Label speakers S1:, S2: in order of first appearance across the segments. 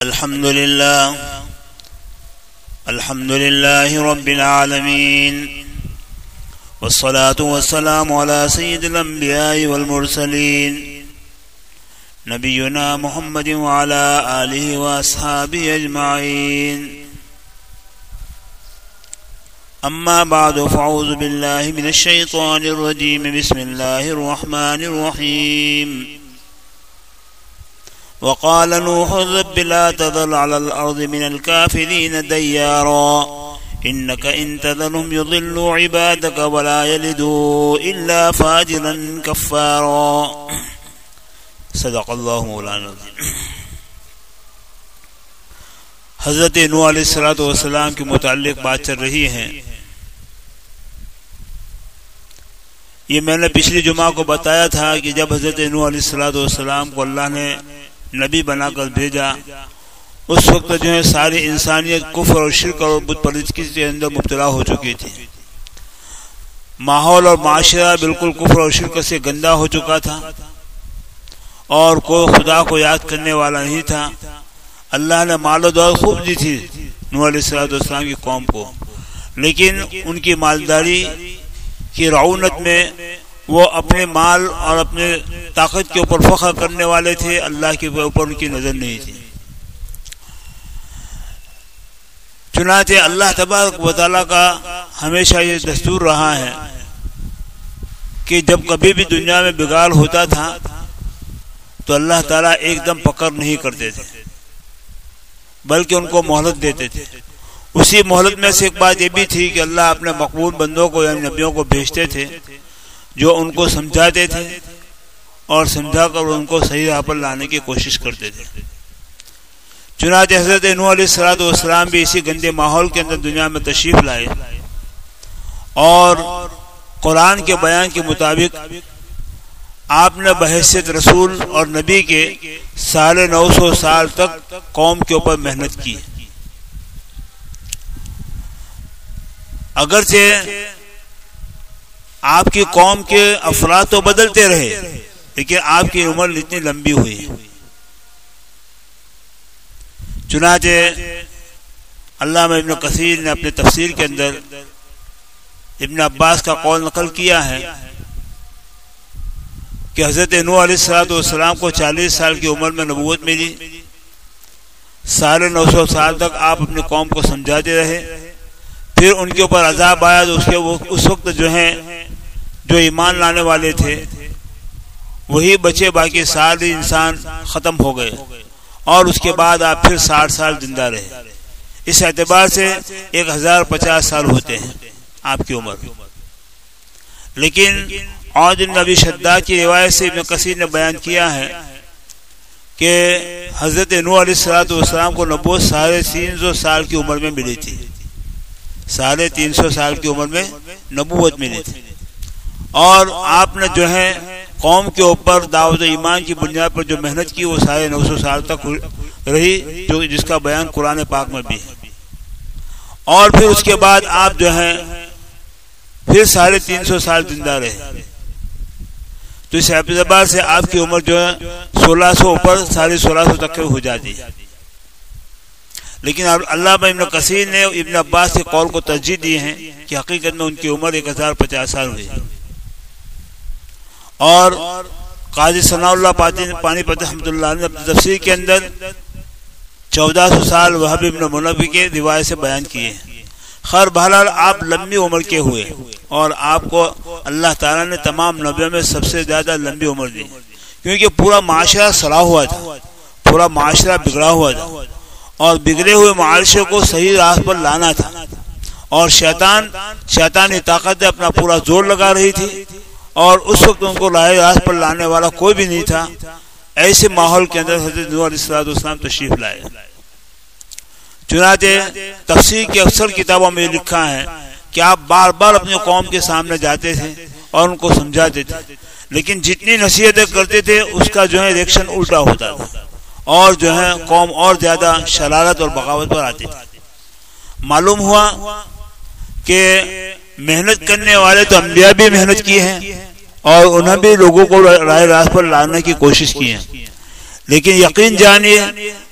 S1: الحمد لله رب العالمين، والصلاة والسلام على سيد الأنبياء والمرسلين نبينا محمد وعلى آله وأصحابه أجمعين. أما بعد، فأعوذ بالله من الشيطان الرجيم. بسم الله الرحمن الرحيم. وقال نوح رب لا تذر على الأرض من الكافرين ديارا إنك إن تذرهم يضلوا عبادك ولا يلدوا إلا فاجرا كفارا. صدق اللہ مولانا العظیم. حضرت نوح علیہ السلام کے متعلق بات چل رہی ہے. یہ میں نے پچھلی جمعہ کو بتایا تھا کہ جب حضرت نوح علیہ السلام کو اللہ نے نبی بنا کر بھیجا، اس وقت جو ہے ساری انسانیت کفر اور شرک اور بت پرستی کے اندر مبتلا ہو چکی تھی. ماحول اور معاشرہ بالکل کفر اور شرک سے گندا ہو چکا تھا، اور کوئی خدا کو یاد کرنے والا نہیں تھا. اللہ نے مال و دولت خوب دی تھی نوح علیہ السلام کی قوم کو، لیکن ان کی مالداری کی رعونت میں وہ اپنے مال اور اپنے طاقت کے اوپر فخر کرنے والے تھے. اللہ کے اوپر ان کی نظر نہیں تھی. چنانچہ اللہ تبارک و تعالیٰ کا ہمیشہ یہ دستور رہا ہے کہ جب کبھی بھی دنیا میں بگاڑ ہوتا تھا تو اللہ تعالیٰ ایک دم پکڑ نہیں کرتے تھے، بلکہ ان کو مہلت دیتے تھے. اسی مہلت میں سے ایک بات یہ بھی تھی کہ اللہ اپنے مقبول بندوں کو یعنی نبیوں کو بھیجتے تھے جو ان کو سمجھاتے تھے اور سمجھا کر ان کو صحیح راہ پر لانے کی کوشش کرتے تھے. چنانچہ حضرت نوح علیہ السلام بھی اسی گندے ماحول کے اندر دنیا میں تشریف لائے، اور قرآن کے بیان کے مطابق آپ نے بحیثیت رسول اور نبی کے 950 سال تک قوم کے اوپر محنت کی. اگرچہ آپ کی قوم کے افراد تو بدلتے رہے، لیکن آپ کی عمر اتنی لمبی ہوئی. چنانچہ علامہ ابن کثیر نے اپنے تفسیر کے اندر ابن عباس کا قول نقل کیا ہے کہ حضرت نوح علیہ السلام کو 40 سال کی عمر میں نبوت ملی. 950 سال تک آپ اپنی قوم کو سمجھاتے رہے. پھر ان کے اوپر عذاب آیا تو اس وقت جو ایمان لانے والے تھے وہی بچے، باقی سارے انسان ختم ہو گئے، اور اس کے بعد آپ پھر 60 سال زندہ رہے. اس اعتبار سے 1050 سال ہوتے ہیں آپ کی عمر. لیکن عوض بن ابی شداد کی روایت سے ابن کثیر نے بیان کیا ہے کہ حضرت نوح علیہ السلام کو نبوت 350 سال کی عمر میں ملی تھی. 350 سال کی عمر میں نبوت ملی تھی، اور آپ نے جو ہے قوم کے اوپر دعوت ایمان کی بنیاد پر جو محنت کی وہ 950 سال تک رہی، جو جس کا بیان قرآن پاک میں بھی ہے. اور پھر اس کے بعد آپ جو ہیں پھر 350 سال زندہ رہے. تو اس اعتبار سے آپ کی عمر جو ہے 1600 اوپر 1650 تک ہو جاتی ہے. لیکن علامہ ابن کثیر نے ابن عباس کے قول کو ترجیح دی ہے کہ حقیقت میں ان کی عمر 1050 سال ہوئی. اور قاضی ثناء اللہ پانی پتی رحمۃ اللہ نے اپنی تفسیر کے اندر 1400 سال وہب ابن منبی کے روایت سے بیان کیے. خیر بہرحال آپ لمبی عمر کے ہوئے، اور آپ کو اللہ تعالیٰ نے تمام نبیوں میں سب سے زیادہ لمبی عمر دی، کیونکہ پورا معاشرہ سڑا ہوا تھا، پورا معاشرہ بگڑا ہوا تھا، اور بگڑے ہوئے معاشرے کو صحیح راہ پر لانا تھا. اور شیطانی طاقت اپنا پورا زور لگا رہی تھی، اور اس وقت ان کو راہ پر لانے والا کوئی بھی نہیں تھا. ایسے ماحول کے اندر حضرت نوح علیہ السلام تشریف لائے. چنانچہ تفسیر کی اکثر کتابوں میں لکھا ہے کہ آپ بار بار اپنی قوم کے سامنے جاتے تھے اور ان کو سمجھاتے تھے، لیکن جتنی نصیحتیں کرتے تھے اس کا جو ہے ریئیکشن الٹا ہوتا تھا، اور جو ہے قوم اور زیادہ شرارت اور بغاوت پر آتی تھی. معلوم ہوا کہ محنت کرنے والے تو انبیاء بھی محنت کی ہیں، اور انہوں بھی لوگوں کو راہ راست پر لانے کی کوشش کی ہے، لیکن یقین جانیے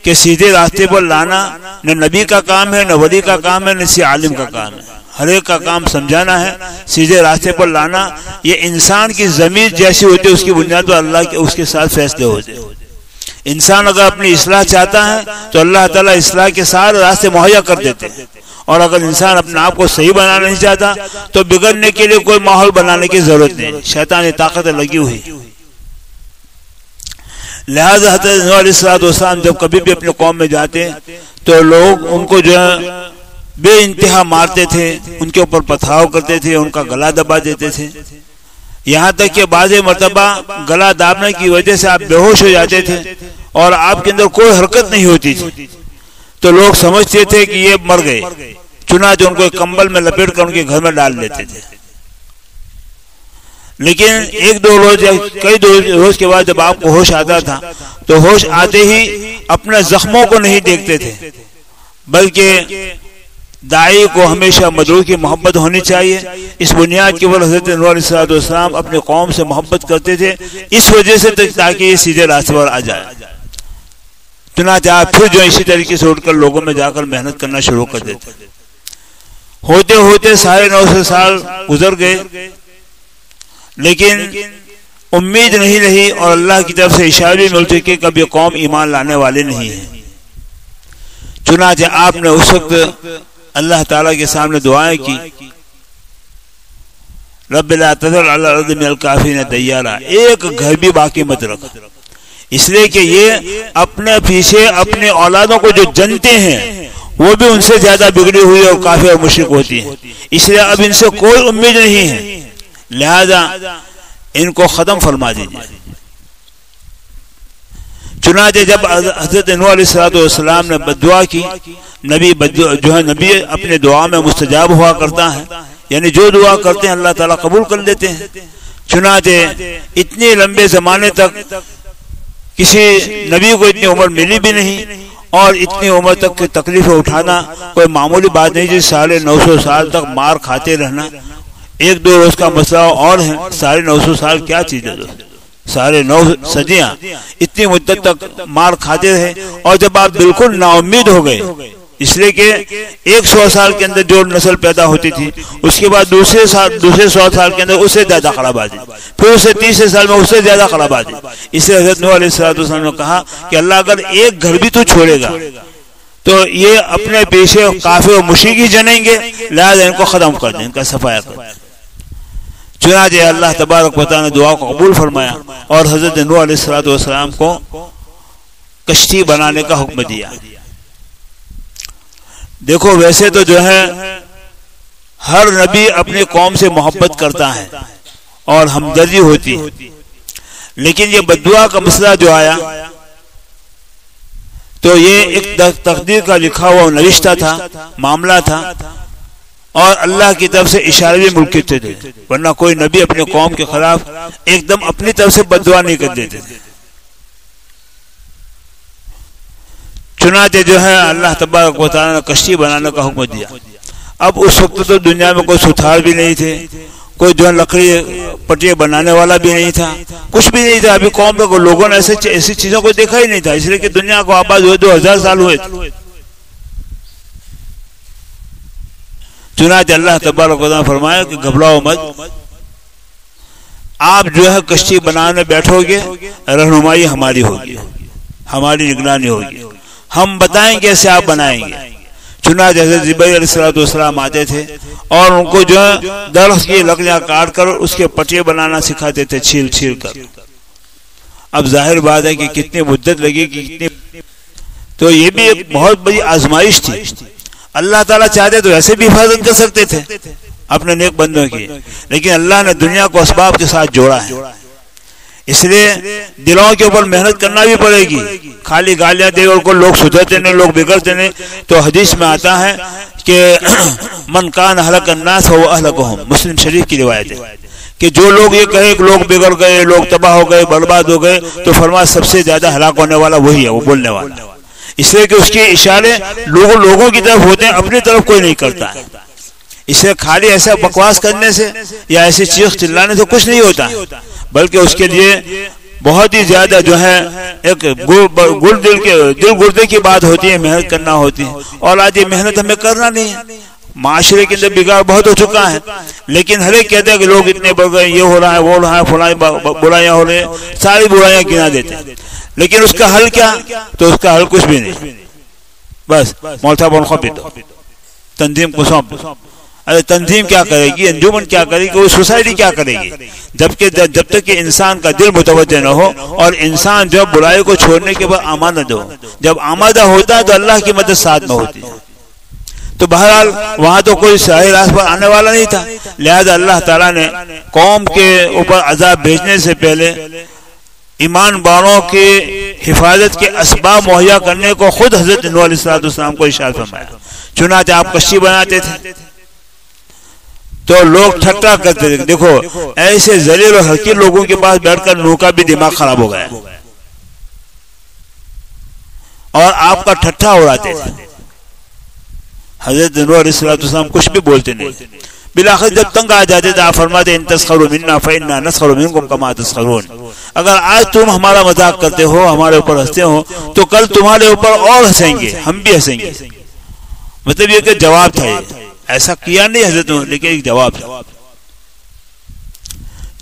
S1: کہ سیدھے راستے پر لانا نہ نبی کا کام ہے، نہ ولی کا کام ہے، نہ کسی عالم کا کام ہے. ہر ایک کا کام سمجھانا ہے، سیدھے راستے پر لانا. یہ انسان کی ضمیر جیسی ہوتی ہے اس کی بنیاد پر اللہ کے اس کے ساتھ فیصلے ہوتے ہیں. انسان اگر اپنی اصلاح چاہتا ہے تو اللہ تعالیٰ اصلاح کے سارے راستے مہیا کر دیتے ہیں، اور اگر انسان اپنے آپ کو صحیح بنانا نہیں چاہتا تو بگڑنے کے لیے کوئی ماحول بنانے کی ضرورت نہیں، شیطانی طاقتیں لگی ہوئی. لہذا حضرت نوح علیہ السلام جب کبھی بھی اپنے قوم میں جاتے تو لوگ ان کو جو ہے بے انتہا مارتے تھے، ان کے اوپر پتھراؤ کرتے تھے، ان کا گلا دبا دیتے تھے، یہاں تک کہ بعض مرتبہ گلا دابنے کی وجہ سے آپ بے ہوش ہو جاتے تھے اور آپ کے اندر کوئی حرکت نہیں ہوتی تھی، تو لوگ سمجھتے تھے کہ یہ مر گئے، چنانچہ ان کو ایک کمبل میں لپیٹ کر ان کے گھر میں ڈال دیتے تھے. لیکن ایک دو روز یا کئی روز کے بعد جب آپ کو ہوش آتا تھا تو ہوش آتے ہی اپنے زخموں کو نہیں دیکھتے تھے، بلکہ داعی کو ہمیشہ مدعو کی محبت ہونی چاہیے. اس بنیاد کے اوپر حضرت نوح علیہ السلام اپنے قوم سے محبت کرتے تھے، اس وجہ سے تاکہ یہ سیدھے راستے پر آ جائے. چنانچہ آپ پھر جو اسی طریقے سے اٹھ کر لوگوں میں جا کر محنت کرنا شروع کر دیتے. ہوتے ہوتے 950 سال گزر گئے، لیکن امید نہیں رہی اور اللہ کی طرف سے اشارے بھی مل چکے کہ اب یہ قوم ایمان لانے والے نہیں ہے. چنانچہ آپ نے اس وقت اللہ تعالیٰ کے سامنے دعائیں کی، رب لا تذر علی الارض من الکافرین دیارا، ایک گھر بھی باقی مت رکھ. اس لیے کہ یہ اپنے پیچھے اپنے اولادوں کو جو جنتے ہیں وہ بھی ان سے زیادہ بگڑی ہوئی اور کافر اور مشرک ہوتی ہیں، اس لیے اب ان سے کوئی امید نہیں ہے، لہذا ان کو ختم فرما دیجیے. چنانچہ جب حضرت نوح علیہ السلام نے بددعا کی، نبی جو ہے نبی اپنے دعا میں مستجاب ہوا کرتا ہے، یعنی جو دعا کرتے ہیں اللہ تعالیٰ قبول کر لیتے ہیں. چنانچہ اتنے لمبے زمانے تک کسی نبی کو اتنی عمر ملی بھی نہیں، اور اتنی عمر تک کی تکلیفیں اٹھانا کوئی معمولی بات نہیں. جس 950 سال تک مار کھاتے رہنا ایک دو روز کا مسئلہ اور ہے، 950 سال کیا چیز ہے، 9.5 صدیاں اتنی مدت تک مار کھاتے رہے. اور جب آپ بالکل نا امید ہو گئے، اس لیے کہ 100 سال کے اندر جو نسل پیدا ہوتی تھی اس کے بعد دوسرے 100 سال کے اندر اس سے زیادہ خراب آتی، پھر اسے 30 سال میں اس سے زیادہ خراب آتی. اس لیے حضرت نوح علیہ السلام نے کہا کہ اللہ اگر ایک گھر بھی تو چھوڑے گا تو یہ اپنے پیچھے کافر و مشرک ہی جنیں گے، لہذا ان کو ختم کر دیں، ان کا صفایا کر دیں. چنانچہ اللہ تبارک و تعالیٰ نے دعا کو قبول فرمایا اور حضرت نوح علیہ السلام کو کشتی بنانے کا حکم دیا. دیکھو ویسے تو جو ہے ہر نبی اپنی قوم سے محبت کرتا ہے اور ہمدردی ہوتی ہے، لیکن یہ بددعا کا مسئلہ جو آیا تو یہ ایک تقدیر کا لکھا ہوا نوشتہ تھا، معاملہ تھا، اور اللہ کی طرف سے اشارے بھی ملکتے تھے، ورنہ کوئی نبی اپنے قوم کے خلاف ایک دم اپنی طرف سے بددعا نہیں کر دیتے تھے. چنانچہ جو ہے اللہ تبارک و تعالیٰ نے کشتی بنانے کا حکم دیا. اب اس وقت تو دنیا میں کوئی ستھار بھی نہیں تھے، کوئی جو ہے لکڑی پٹیاں بنانے والا بھی نہیں تھا، کچھ بھی نہیں تھا. ابھی قوم میں لوگوں نے ایسی چیزوں کو دیکھا ہی نہیں تھا، اس لیے کہ دنیا کو آباد ہوئے 2000 سال ہوئے تھے. چنانچہ اللہ تبارک و تعالیٰ نے فرمایا کہ گھبراؤ مت، آپ جو ہے کشتی بنانے بیٹھو گے، رہنمائی ہماری ہوگی، ہماری نگرانی ہوگی، ہم بتائیں گے ایسے آپ بنائیں گے. چنانچہ حضرت جبرائیل علیہ السلام آتے تھے اور ان کو جو ہے درخت کی لکڑیاں کاٹ کر اس کے پٹیے بنانا سکھاتے تھے، چھیل چھیل کر. اب ظاہر بات ہے کہ کتنی مدت لگی، تو یہ بھی ایک بہت بڑی آزمائش تھی. اللہ تعالیٰ چاہتے تو ایسے بھی حفاظت کر سکتے تھے اپنے نیک بندوں کی، لیکن اللہ نے دنیا کو اسباب کے ساتھ جوڑا ہے، اس لیے دلوں کے اوپر محنت کرنا بھی پڑے گی. خالی گالیاں دے اور لوگ سدھرتے نہیں، لوگ بگڑتے نہیں. تو حدیث میں آتا ہے کہ من کان اہلک الناس هو اہلکہم، مسلم شریف کی روایت ہے کہ جو لوگ یہ کہے کہ لوگ بگڑ گئے، لوگ تباہ ہو گئے، برباد ہو گئے، تو فرمایا سب سے زیادہ ہلاک ہونے والا وہی ہے، وہ بولنے والا. اس لیے کہ اس کے اشارے لوگوں کی طرف ہوتے ہیں، اپنی طرف کوئی نہیں کرتا ہے. اس لیے خالی ایسا بکواس کرنے سے یا ایسی چیخ چلانے سے کچھ نہیں ہوتا ہے، بلکہ اس کے لیے بہت ہی زیادہ جو ہے ایک دل گردے کی بات ہوتی ہے، محنت کرنا ہوتی ہے، اور آج یہ محنت ہمیں کرنا نہیں ہے۔ معاشرے کے اندر بگاڑ بہت ہو چکا ہے، لیکن ہر ایک کہتے ہیں کہ لوگ اتنے بڑھ گئے، یہ ہو رہا ہے، وہ ہو رہا ہے، فلاں برائیاں ہو رہی ہیں، ساری برائیاں گنا دیتے ہیں، لیکن اس کا حل کیا؟ تو اس کا حل کچھ بھی نہیں، بس مولتا بن خبر تنظیم کو سونپ دو۔ ارے تنظیم کیا کرے گی، انجمن کیا کرے گی، وہ سوسائٹی کیا کرے گی، جب تک کہ انسان کا دل متوجہ نہ ہو، اور انسان جب برائی کو چھوڑنے کے بعد آمادہ ہو، جب آمادہ ہوتا ہے تو اللہ کی مدد ساتھ میں ہوتی ہے۔ تو بہرحال وہاں تو کوئی صحیح راست پر آنے والا نہیں تھا، لہذا اللہ تعالیٰ نے قوم کے اوپر عذاب بھیجنے سے پہلے ایمان والوں کی حفاظت کے اسباب مہیا کرنے کو خود حضرت نوح علیہ السلام کو ارشاد فرمایا۔ چنانچہ آپ کشتی بناتے تھے تو لوگ ٹھٹا کرتے تھے، دیکھو ایسے ذلیل اور حقیر لوگوں کے پاس بیٹھ کر نوح کا بھی دماغ خراب ہو گیا، اور آپ کا ٹھٹا اڑاتے تھے۔ حضرت نوح علیہ السلام کچھ بھی بولتے نہیں، بالآخر جب تنگ آ جاتے تھے آپ فرماتے ان تسخروا منا فإنا نسخر منکم کما تسخرون، اگر آج تم ہمارا مذاق کرتے ہو، ہمارے اوپر ہنستے ہو، تو کل تمہارے اوپر اور ہنسیں گے، ہم بھی ہنسیں گے۔ مطلب یہ کہ جواب تھا، یہ ایسا کیا نہیں حضرت نوح، لیکن ایک جواب تھا۔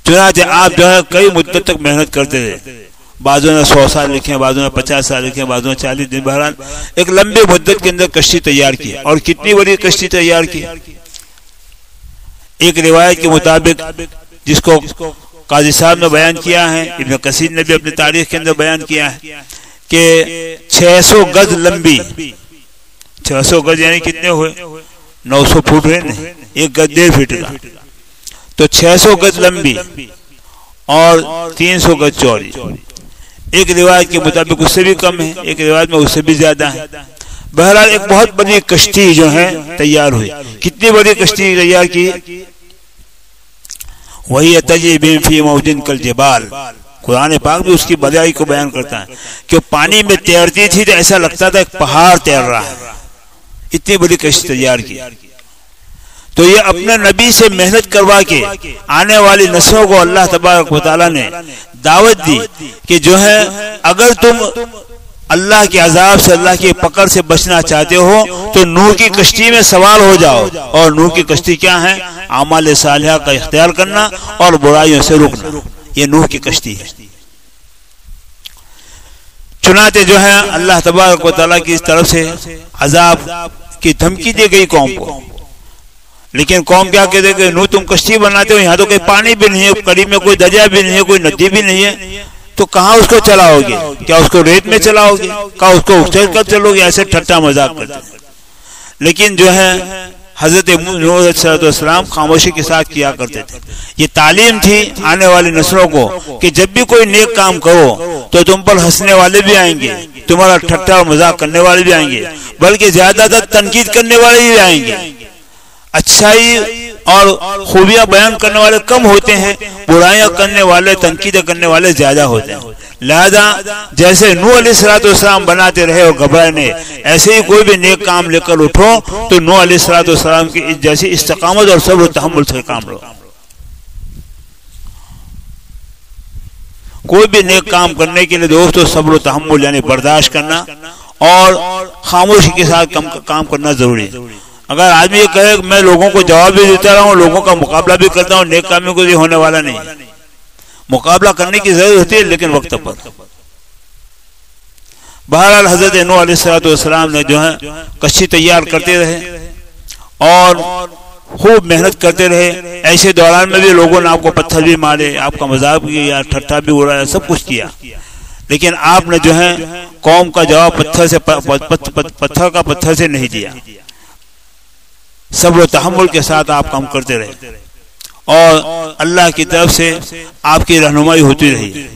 S1: چنانچہ آپ جو ہے کئی مدت تک محنت کرتے تھے، بعضوں نے 100 سال لکھے، بعضوں نے 50 سال لکھے، بعضوں نے 40 دن، بہرحال ایک لمبی مدت کے اندر کشتی تیار کی، اور کتنی بڑی کشتی تیار کی۔ ایک روایت کے مطابق جس کو قاضی صاحب نے بیان کیا ہے، ابن کثیر نے بھی اپنی تاریخ کے اندر بیان کیا ہے کہ 600 گز لمبی، 600 گز یعنی کتنے ہوئے؟ 900 فٹ ہوئے، نہیں، ایک گز 1.5 فٹ کا، تو 600 گز لمبی اور 300 گز چوڑی۔ ایک روایت کے مطابق اس سے بھی کم ہے، ایک روایت میں اس سے بھی زیادہ ہے۔ بہرحال ایک بہت بڑی کشتی جو ہے تیار ہوئی۔ کتنی بڑی کشتی تیار کی؟ وہی تجری بہم فی موج کالجبال، قرآن پاک بھی اس کی بڑائی کو بیان کرتا ہے کہ پانی میں تیرتی تھی تو ایسا لگتا تھا ایک پہاڑ تیر رہا ہے، اتنی بڑی کشتی تیار کی۔ تو یہ اپنے نبی سے محنت کروا کے آنے والی نسلوں کو اللہ تبارک و تعالیٰ نے دعوت دی کہ جو ہے اگر تم اللہ کے عذاب سے، اللہ کی پکڑ سے بچنا چاہتے ہو تو نوح کی کشتی میں سوار ہو جاؤ، اور نوح کی کشتی کیا ہے؟ اعمال صالحہ کا اختیار کرنا اور برائیوں سے رکنا، یہ نوح کی کشتی ہے۔ چنانچہ جو ہے اللہ تبارک و تعالیٰ کی اس طرف سے عذاب کی دھمکی دی گئی قوم کو، لیکن قوم کیا کہتے کہ نوح تم کشتی بناتے ہو، یہاں تو کوئی پانی بھی نہیں ہے، قریب میں کوئی دریا بھی نہیں ہے، کوئی ندی بھی نہیں ہے، تو کہاں اس کو چلاؤ گے؟ کیا اس کو ریت میں چلاؤ گے؟ کیا اس کو اچھل کر چلو گے؟ ایسے ٹھٹا مذاق کرتے۔ لیکن جو ہے حضرت نوح علیہ السلام خاموشی کے ساتھ کیا کرتے تھے۔ یہ تعلیم تھی آنے والی نسلوں کو کہ جب بھی کوئی نیک کام کرو تو تم پر ہنسنے والے بھی آئیں گے، تمہارا ٹھٹا اور مذاق کرنے والے بھی آئیں گے، بلکہ زیادہ تر تنقید کرنے والے بھی آئیں گے۔ اچھائی اور خوبیاں بیان کرنے والے کم ہوتے ہیں، برائیاں کرنے والے، تنقیدیں کرنے والے زیادہ ہوتے ہیں۔ لہذا جیسے نوح علیہ السلام بناتے رہے اور گھبرائے نہیں، ایسے ہی کوئی بھی نیک کام لے کر اٹھو تو نوح علیہ السلام کی جیسی استقامت اور صبر و تحمل سے کام لو۔ کوئی بھی نیک کام کرنے کے لیے دوستو صبر و تحمل یعنی برداشت کرنا اور خاموشی کے ساتھ کام کرنا ضروری ہے۔ اگر آدمی یہ کہے کہ میں لوگوں کو جواب بھی دیتا رہا ہوں، لوگوں کا مقابلہ بھی کرتا ہوں، نیک کاموں کو یہ ہونے والا نہیں۔ مقابلہ کرنے کی ضرورت ہوتی ہے لیکن وقت پر۔ بہرحال حضرت نوح علیہ السلام نے جو ہے کشتی تیار کرتے رہے اور خوب محنت کرتے رہے۔ ایسے دوران میں بھی لوگوں نے آپ کو پتھر بھی مارے، آپ کا مذاق بھی کیا، ٹھٹھا بھی اڑایا، سب کچھ کیا، لیکن آپ نے جو ہے قوم کا جواب پتھر کا پتھر سے نہیں دیا۔ صبر و تحمل کے ساتھ آپ کام کرتے رہے اور اللہ کی طرف سے آپ کی رہنمائی ہوتی رہی،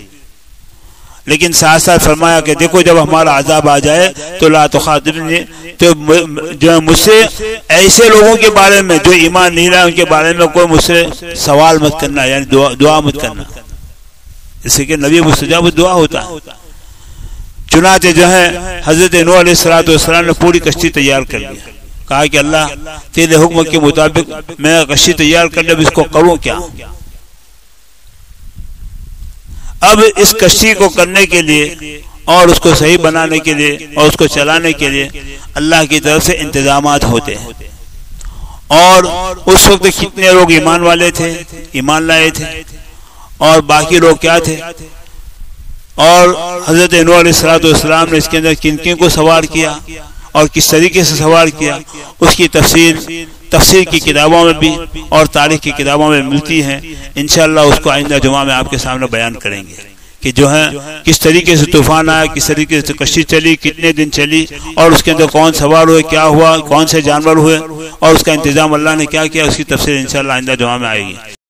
S1: لیکن ساتھ ساتھ فرمایا کہ دیکھو جب ہمارا عذاب آ جائے تو لا تخاطبنی، تو جو ہے مجھ سے ایسے لوگوں کے بارے میں جو ایمان نہیں لائے ان کے بارے میں کوئی مجھ سے سوال مت کرنا، یعنی دعا مت کرنا، اس سے کہ نبی مستجاب دعا ہوتا ہے۔ چنانچہ جو ہے حضرت نوح علیہ السلام نے پوری کشتی تیار کر لی، کہا کہ اللہ تیرے حکم کے مطابق میں کشتی تیار کرنے اب اس کو کروں کیا؟ اب اس کشتی کو کرنے کے لیے اور اس کو صحیح بنانے کے لیے اور اس کو چلانے کے لیے اللہ کی طرف سے انتظامات ہوتے ہیں. اور اس وقت کتنے لوگ ایمان والے تھے، ایمان لائے تھے، اور باقی لوگ کیا تھے، اور حضرت نوح علیہ السلام نے اس کے اندر کن کن کو سوار کیا اور کس طریقے سے سوار کیا، اس کی تفسیر کی کتابوں میں بھی اور تاریخ کی کتابوں میں ملتی ہیں. انشاءاللہ اس کو آئندہ جمعہ میں آپ کے سامنے بیان کریں گے کہ جو ہے کس طریقے سے طوفان آیا، کس طریقے سے کشتی چلی، کتنے دن چلی، اور اس کے اندر کون سوار ہوئے، کیا ہوا، کون سے جانور ہوئے، اور اس کا انتظام اللہ نے کیا کیا. اس کی تفسیر انشاءاللہ آئندہ جمعہ میں آئے گی.